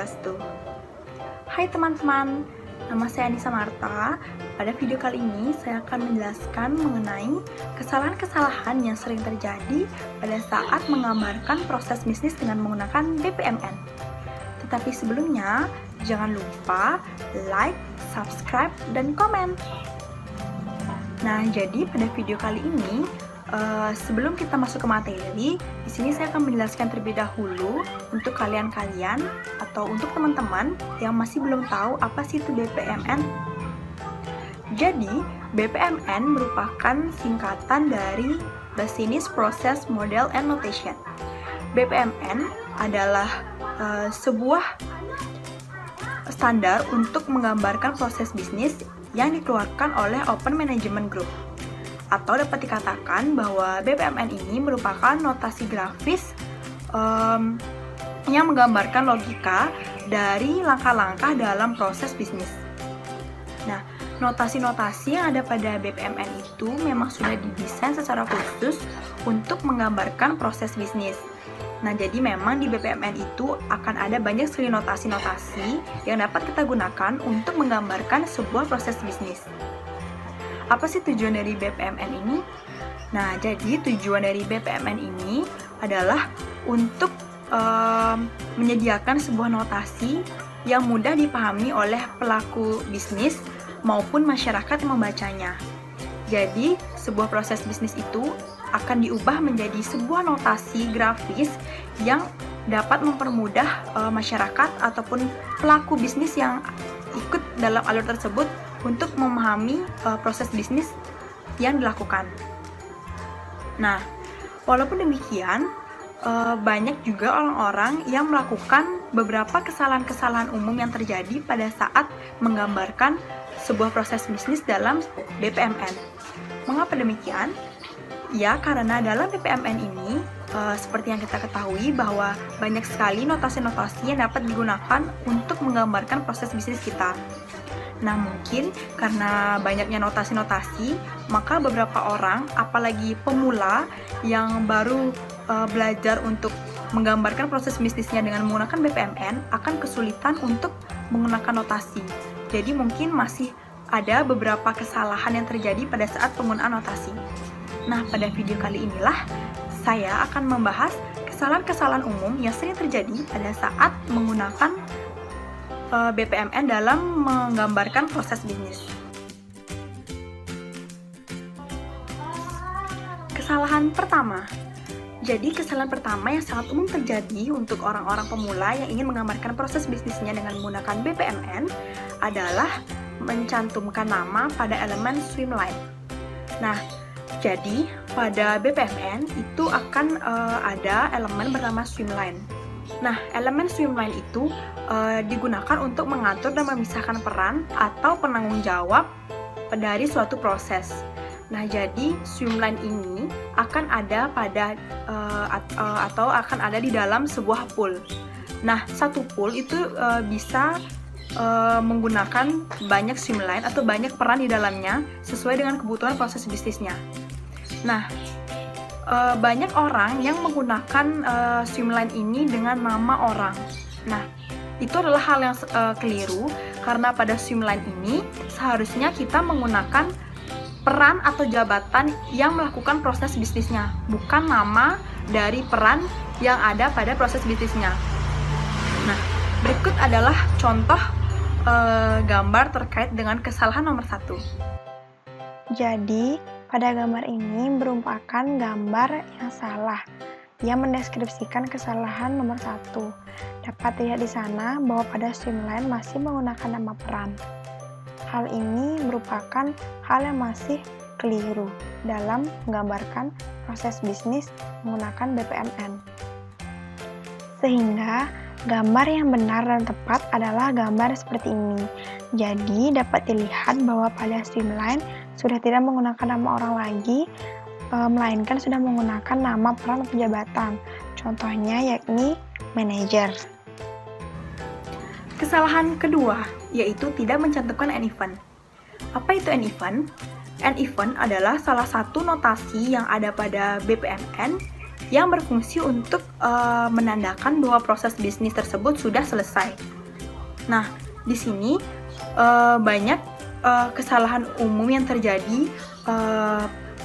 Swastiastu. Hai teman-teman, nama saya Anissa Marta. Pada video kali ini saya akan menjelaskan mengenai kesalahan-kesalahan yang sering terjadi pada saat menggambarkan proses bisnis dengan menggunakan BPMN. Tetapi sebelumnya, jangan lupa like, subscribe, dan komen. Nah, jadi pada video kali ini, sebelum kita masuk ke materi, di sini saya akan menjelaskan terlebih dahulu untuk kalian-kalian atau untuk teman-teman yang masih belum tahu apa sih itu BPMN. Jadi, BPMN merupakan singkatan dari Business Process Model and Notation. BPMN adalah sebuah standar untuk menggambarkan proses bisnis yang dikeluarkan oleh Open Management Group. Atau dapat dikatakan bahwa BPMN ini merupakan notasi grafis yang menggambarkan logika dari langkah-langkah dalam proses bisnis. Nah, notasi-notasi yang ada pada BPMN itu memang sudah didesain secara khusus untuk menggambarkan proses bisnis. Nah, jadi memang di BPMN itu akan ada banyak sekali notasi-notasi yang dapat kita gunakan untuk menggambarkan sebuah proses bisnis. Apa sih tujuan dari BPMN ini? Nah, jadi tujuan dari BPMN ini adalah untuk menyediakan sebuah notasi yang mudah dipahami oleh pelaku bisnis maupun masyarakat yang membacanya. Jadi, sebuah proses bisnis itu akan diubah menjadi sebuah notasi grafis yang dapat mempermudah masyarakat ataupun pelaku bisnis yang ikut dalam alur tersebut untuk memahami proses bisnis yang dilakukan. Nah, walaupun demikian, banyak juga orang-orang yang melakukan beberapa kesalahan-kesalahan umum yang terjadi pada saat menggambarkan sebuah proses bisnis dalam BPMN. Mengapa demikian? Ya, karena dalam BPMN ini, seperti yang kita ketahui bahwa banyak sekali notasi-notasi yang dapat digunakan untuk menggambarkan proses bisnis kita. Nah, mungkin karena banyaknya notasi-notasi, maka beberapa orang, apalagi pemula yang baru belajar untuk menggambarkan proses bisnisnya dengan menggunakan BPMN, akan kesulitan untuk menggunakan notasi. Jadi mungkin masih ada beberapa kesalahan yang terjadi pada saat penggunaan notasi. Nah, pada video kali inilah saya akan membahas kesalahan-kesalahan umum yang sering terjadi pada saat menggunakan BPMN dalam menggambarkan proses bisnis. Kesalahan pertama. Jadi, kesalahan pertama yang sangat umum terjadi untuk orang-orang pemula yang ingin menggambarkan proses bisnisnya dengan menggunakan BPMN adalah mencantumkan nama pada elemen swimline. Nah, jadi pada BPMN itu akan ada elemen bernama swimline. Nah, elemen swimline itu digunakan untuk mengatur dan memisahkan peran atau penanggung jawab dari suatu proses. Nah, jadi swimline ini akan ada pada atau akan ada di dalam sebuah pool. Nah, satu pool itu bisa menggunakan banyak swimline atau banyak peran di dalamnya sesuai dengan kebutuhan proses bisnisnya. Nah, banyak orang yang menggunakan swimline ini dengan nama orang. Nah, itu adalah hal yang keliru karena pada swimline ini seharusnya kita menggunakan peran atau jabatan yang melakukan proses bisnisnya, bukan nama dari peran yang ada pada proses bisnisnya. Nah, berikut adalah contoh gambar terkait dengan kesalahan nomor 1. Jadi, pada gambar ini merupakan gambar yang salah yang mendeskripsikan kesalahan nomor 1. Dapat dilihat di sana bahwa pada swimline masih menggunakan nama peran. Hal ini merupakan hal yang masih keliru dalam menggambarkan proses bisnis menggunakan BPMN. Sehingga gambar yang benar dan tepat adalah gambar seperti ini. Jadi dapat dilihat bahwa pada swimline sudah tidak menggunakan nama orang lagi, melainkan sudah menggunakan nama peran atau jabatan. Contohnya yakni manajer. Kesalahan kedua, yaitu tidak mencantumkan an event. Apa itu an event? An event adalah salah satu notasi yang ada pada BPMN yang berfungsi untuk menandakan bahwa proses bisnis tersebut sudah selesai. Nah, di sini banyak kesalahan umum yang terjadi,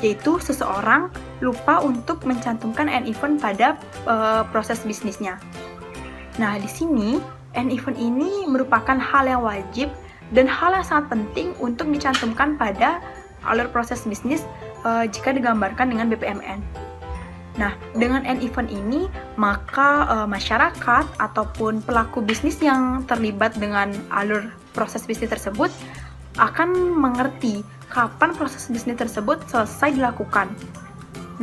yaitu seseorang lupa untuk mencantumkan end event pada proses bisnisnya. Nah, di sini end event ini merupakan hal yang wajib dan hal yang sangat penting untuk dicantumkan pada alur proses bisnis jika digambarkan dengan BPMN. Nah, dengan end event ini, maka masyarakat ataupun pelaku bisnis yang terlibat dengan alur proses bisnis tersebut akan mengerti kapan proses bisnis tersebut selesai dilakukan.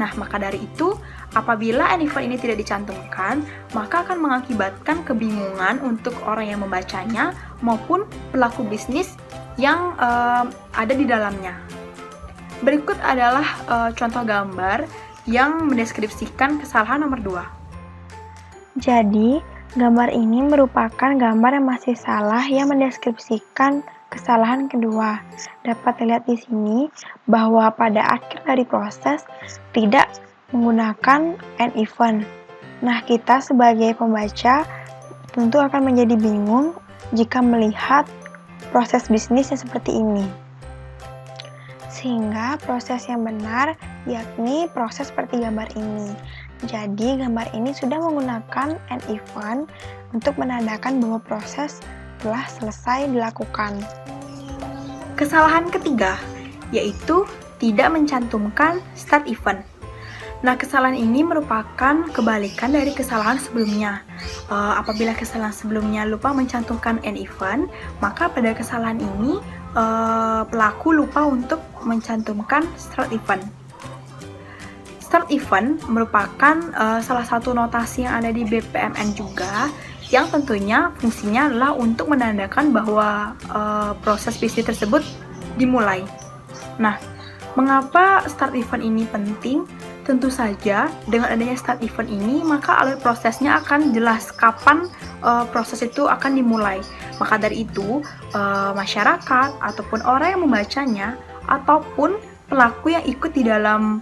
Nah, maka dari itu, apabila end event ini tidak dicantumkan, maka akan mengakibatkan kebingungan untuk orang yang membacanya maupun pelaku bisnis yang ada di dalamnya. Berikut adalah contoh gambar yang mendeskripsikan kesalahan nomor 2. Jadi, gambar ini merupakan gambar yang masih salah yang mendeskripsikan kesalahan kedua. Dapat dilihat di sini bahwa pada akhir dari proses tidak menggunakan end event. Nah, kita sebagai pembaca tentu akan menjadi bingung jika melihat proses bisnis yang seperti ini. Sehingga proses yang benar yakni proses seperti gambar ini. Jadi, gambar ini sudah menggunakan end event untuk menandakan bahwa proses telah selesai dilakukan. Kesalahan ketiga, yaitu tidak mencantumkan start event. Nah, kesalahan ini merupakan kebalikan dari kesalahan sebelumnya. Apabila kesalahan sebelumnya lupa mencantumkan end event, maka pada kesalahan ini pelaku lupa untuk mencantumkan start event. Start event merupakan salah satu notasi yang ada di BPMN juga, yang tentunya fungsinya adalah untuk menandakan bahwa proses bisnis tersebut dimulai. Nah, mengapa start event ini penting? Tentu saja dengan adanya start event ini, maka alur prosesnya akan jelas kapan proses itu akan dimulai. Maka dari itu, masyarakat ataupun orang yang membacanya ataupun pelaku yang ikut di dalam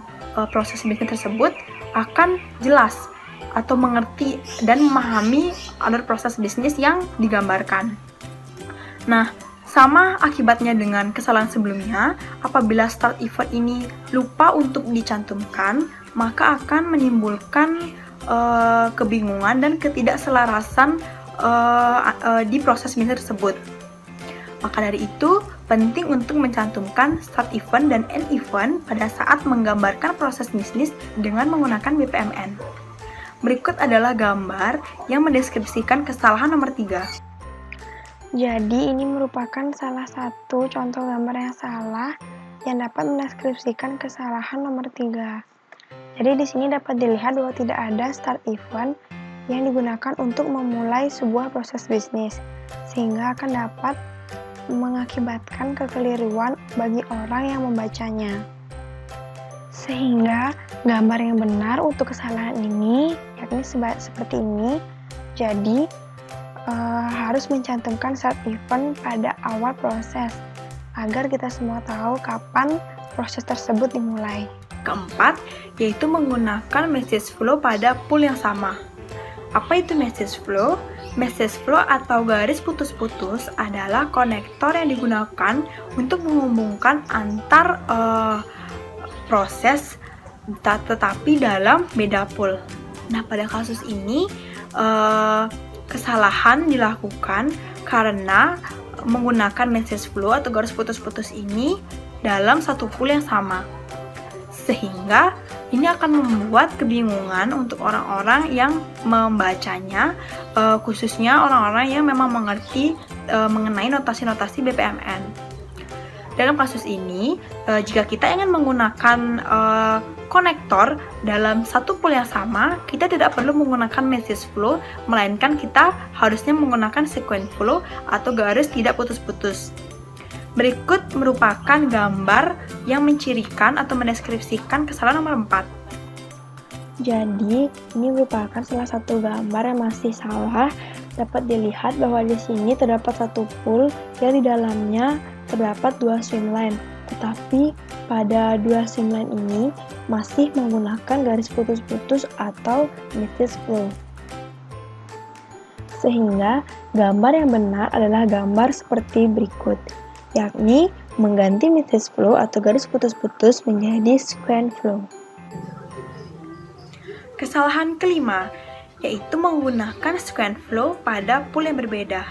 proses bisnis tersebut akan jelas atau mengerti dan memahami alur proses bisnis yang digambarkan. Nah, sama akibatnya dengan kesalahan sebelumnya, apabila start event ini lupa untuk dicantumkan, maka akan menimbulkan kebingungan dan ketidakselarasan di proses bisnis tersebut. Maka dari itu, penting untuk mencantumkan start event dan end event pada saat menggambarkan proses bisnis dengan menggunakan BPMN. Berikut adalah gambar yang mendeskripsikan kesalahan nomor 3. Jadi, ini merupakan salah satu contoh gambar yang salah yang dapat mendeskripsikan kesalahan nomor 3. Jadi, di sini dapat dilihat bahwa tidak ada start event yang digunakan untuk memulai sebuah proses bisnis, sehingga akan dapat mengakibatkan kekeliruan bagi orang yang membacanya. Sehingga gambar yang benar untuk kesalahan ini yakni seperti ini. Jadi harus mencantumkan start event pada awal proses agar kita semua tahu kapan proses tersebut dimulai. Keempat, yaitu menggunakan message flow pada pool yang sama. Apa itu message flow? Message flow atau garis putus-putus adalah konektor yang digunakan untuk menghubungkan antar proses tetapi dalam beda pool. Nah, pada kasus ini kesalahan dilakukan karena menggunakan message flow atau garis putus-putus ini dalam satu pool yang sama. Sehingga ini akan membuat kebingungan untuk orang-orang yang membacanya, khususnya orang-orang yang memang mengerti mengenai notasi-notasi BPMN. Dalam kasus ini, jika kita ingin menggunakan konektor dalam satu pool yang sama, kita tidak perlu menggunakan message flow, melainkan kita harusnya menggunakan sequence flow atau garis tidak putus-putus. Berikut merupakan gambar yang mencirikan atau mendeskripsikan kesalahan nomor 4. Jadi, ini merupakan salah satu gambar yang masih salah. Dapat dilihat bahwa di sini terdapat satu pool yang di dalamnya terdapat dua streamline. Tetapi pada dua streamline ini masih menggunakan garis putus-putus atau message flow. Sehingga gambar yang benar adalah gambar seperti berikut, yakni mengganti message flow atau garis putus-putus menjadi sequence flow. Kesalahan kelima, yaitu menggunakan sequence flow pada pool yang berbeda.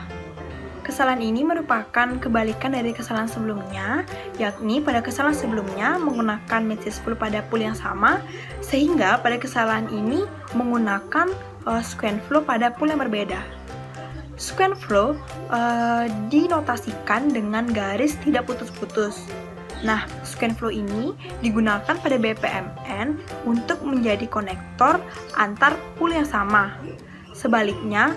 Kesalahan ini merupakan kebalikan dari kesalahan sebelumnya, yakni pada kesalahan sebelumnya menggunakan message flow pada pool yang sama, sehingga pada kesalahan ini menggunakan sequence flow pada pool yang berbeda. Sequence flow dinotasikan dengan garis tidak putus-putus. Nah, sequence flow ini digunakan pada BPMN untuk menjadi konektor antar pool yang sama. Sebaliknya,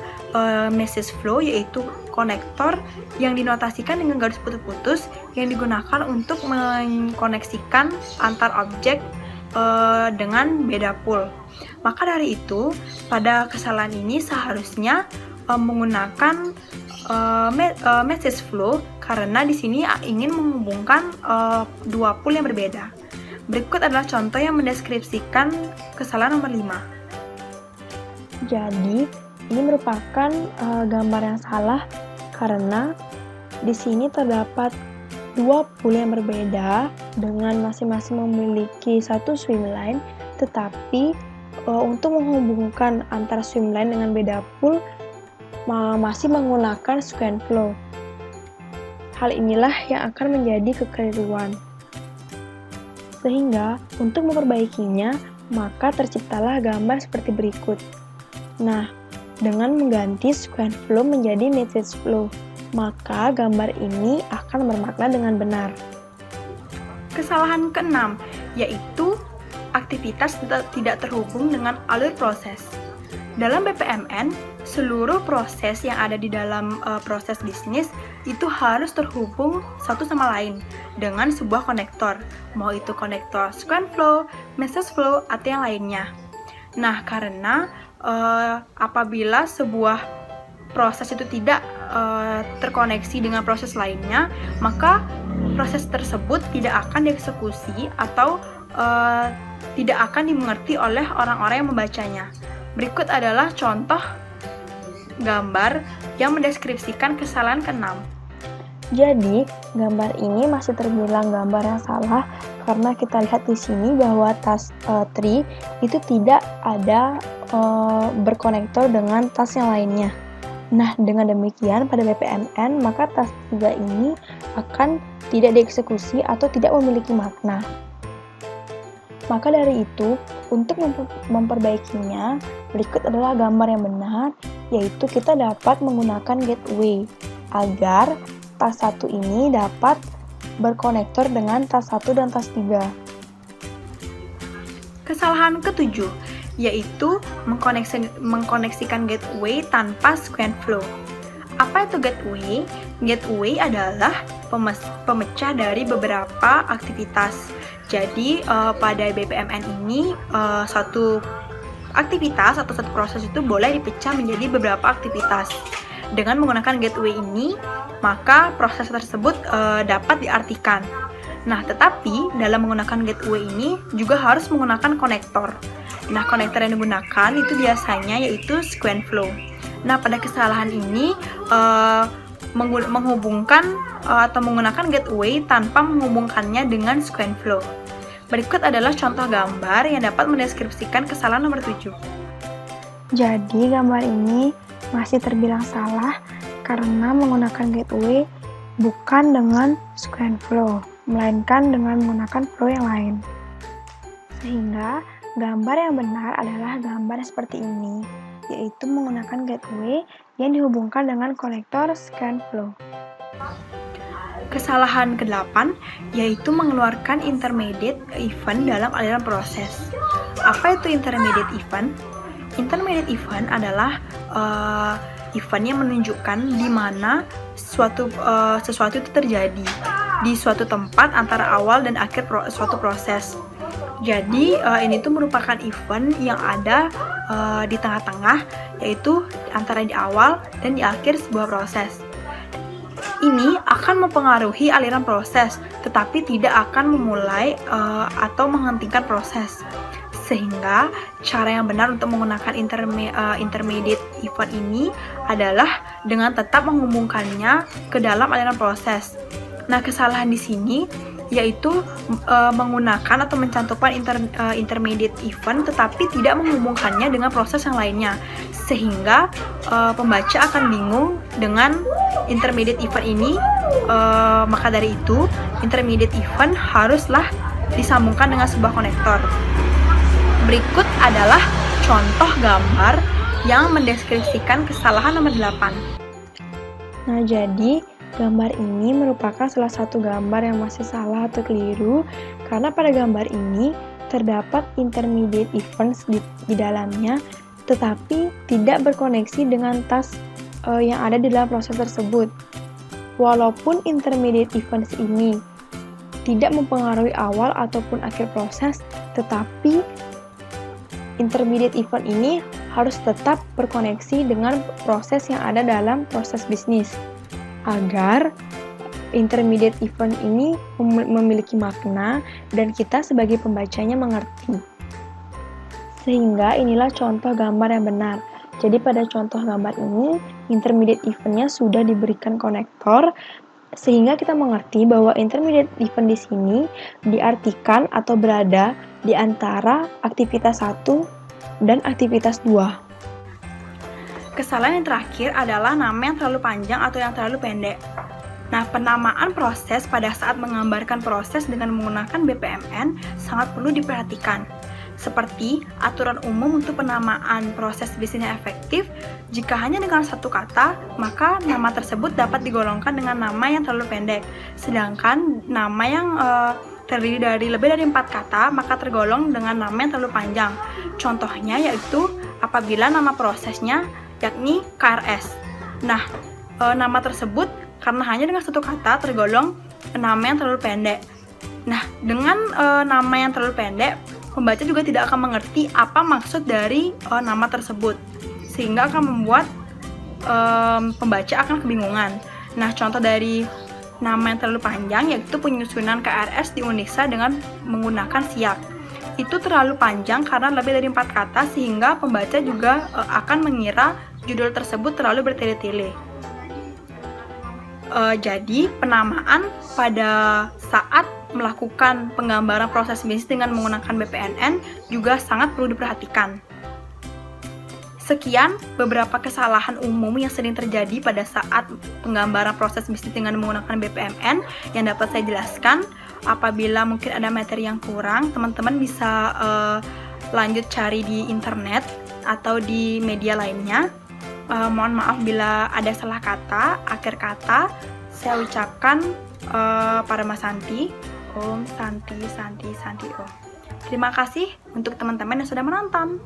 message flow yaitu konektor yang dinotasikan dengan garis putus-putus yang digunakan untuk mengkoneksikan antar objek dengan beda pool. Maka dari itu, pada kesalahan ini seharusnya menggunakan message flow karena di sini ingin menghubungkan dua pool yang berbeda. Berikut adalah contoh yang mendeskripsikan kesalahan nomor 5. Jadi, ini merupakan gambar yang salah karena di sini terdapat dua pool yang berbeda dengan masing-masing memiliki satu swimline, tetapi untuk menghubungkan antara swimline dengan beda pool masih menggunakan sequence flow. Hal inilah yang akan menjadi kekeliruan. Sehingga untuk memperbaikinya, maka terciptalah gambar seperti berikut. Nah, dengan mengganti sequence flow menjadi message flow, maka gambar ini akan bermakna dengan benar. Kesalahan keenam, yaitu aktivitas tidak terhubung dengan alur proses. Dalam BPMN, seluruh proses yang ada di dalam proses bisnis itu harus terhubung satu sama lain dengan sebuah konektor, mau itu konektor sequence flow, message flow, atau yang lainnya. Nah, karena apabila sebuah proses itu tidak terkoneksi dengan proses lainnya, maka proses tersebut tidak akan dieksekusi atau tidak akan dimengerti oleh orang-orang yang membacanya. Berikut adalah contoh gambar yang mendeskripsikan kesalahan ke-6. Jadi, gambar ini masih terbilang gambar yang salah karena kita lihat di sini bahwa task tree itu tidak ada berkonektor dengan task yang lainnya. Nah, dengan demikian pada BPMN maka task 3 ini akan tidak dieksekusi atau tidak memiliki makna. Maka dari itu, untuk memperbaikinya, berikut adalah gambar yang benar, yaitu kita dapat menggunakan gateway agar task 1 ini dapat berkonektor dengan task 1 dan task 3. Kesalahan ke-7, yaitu mengkoneksikan gateway tanpa sequence flow. Apa itu gateway? Gateway adalah pemecah dari beberapa aktivitas. Jadi pada BPMN ini satu aktivitas atau satu proses itu boleh dipecah menjadi beberapa aktivitas. Dengan menggunakan gateway ini, maka proses tersebut dapat diartikan. Nah, tetapi dalam menggunakan gateway ini juga harus menggunakan konektor. Nah, konektor yang digunakan itu biasanya yaitu sequence flow. Nah, pada kesalahan ini menghubungkan atau menggunakan gateway tanpa menghubungkannya dengan sequence flow. Berikut adalah contoh gambar yang dapat mendeskripsikan kesalahan nomor 7. Jadi, gambar ini masih terbilang salah karena menggunakan gateway bukan dengan sequence flow, melainkan dengan menggunakan flow yang lain. Sehingga, gambar yang benar adalah gambar seperti ini, yaitu menggunakan gateway yang dihubungkan dengan konektor sequence flow. Kesalahan ke-8 yaitu mengeluarkan intermediate event dalam aliran proses. Apa itu intermediate event? Intermediate event adalah event yang menunjukkan di mana sesuatu itu terjadi di suatu tempat antara awal dan akhir suatu proses. Jadi ini tuh merupakan event yang ada di tengah-tengah, yaitu antara di awal dan di akhir sebuah proses. Ini akan mempengaruhi aliran proses, tetapi tidak akan memulai atau menghentikan proses. Sehingga cara yang benar untuk menggunakan intermediate event ini adalah dengan tetap menghubungkannya ke dalam aliran proses. Nah, kesalahan di sini yaitu menggunakan atau mencantumkan intermediate event tetapi tidak menghubungkannya dengan proses yang lainnya, sehingga pembaca akan bingung dengan intermediate event ini. Maka dari itu, intermediate event haruslah disambungkan dengan sebuah konektor. Berikut adalah contoh gambar yang mendeskripsikan kesalahan nomor 8. Nah, jadi gambar ini merupakan salah satu gambar yang masih salah atau keliru karena pada gambar ini terdapat intermediate events di dalamnya tetapi tidak berkoneksi dengan task yang ada di dalam proses tersebut. Walaupun intermediate events ini tidak mempengaruhi awal ataupun akhir proses, tetapi intermediate event ini harus tetap berkoneksi dengan proses yang ada dalam proses bisnis agar intermediate event ini memiliki makna dan kita sebagai pembacanya mengerti. Sehingga inilah contoh gambar yang benar. Jadi pada contoh gambar ini, intermediate event-nya sudah diberikan konektor sehingga kita mengerti bahwa intermediate event di sini diartikan atau berada di antara aktivitas 1 dan aktivitas 2. Kesalahan yang terakhir adalah nama yang terlalu panjang atau yang terlalu pendek. Nah, penamaan proses pada saat menggambarkan proses dengan menggunakan BPMN sangat perlu diperhatikan. Seperti aturan umum untuk penamaan proses bisnis yang efektif, jika hanya dengan satu kata, maka nama tersebut dapat digolongkan dengan nama yang terlalu pendek. Sedangkan nama yang terdiri dari lebih dari 4 kata, maka tergolong dengan nama yang terlalu panjang. Contohnya yaitu apabila nama prosesnya yakni KRS. Nah, nama tersebut karena hanya dengan satu kata tergolong nama yang terlalu pendek. Nah, dengan nama yang terlalu pendek, pembaca juga tidak akan mengerti apa maksud dari nama tersebut, sehingga akan membuat pembaca akan kebingungan. Nah, contoh dari nama yang terlalu panjang yaitu penyusunan KRS di Unixa dengan menggunakan siak. Itu terlalu panjang karena lebih dari 4 kata sehingga pembaca juga akan mengira judul tersebut terlalu bertele-tele. Jadi penamaan pada saat melakukan penggambaran proses bisnis dengan menggunakan BPMN juga sangat perlu diperhatikan. Sekian beberapa kesalahan umum yang sering terjadi pada saat penggambaran proses bisnis dengan menggunakan BPMN yang dapat saya jelaskan. Apabila mungkin ada materi yang kurang, teman-teman bisa lanjut cari di internet atau di media lainnya. Mohon maaf bila ada salah kata, akhir kata. Saya ucapkan Paramasanti, Om Santi Santi Santi Om. Terima kasih untuk teman-teman yang sudah menonton.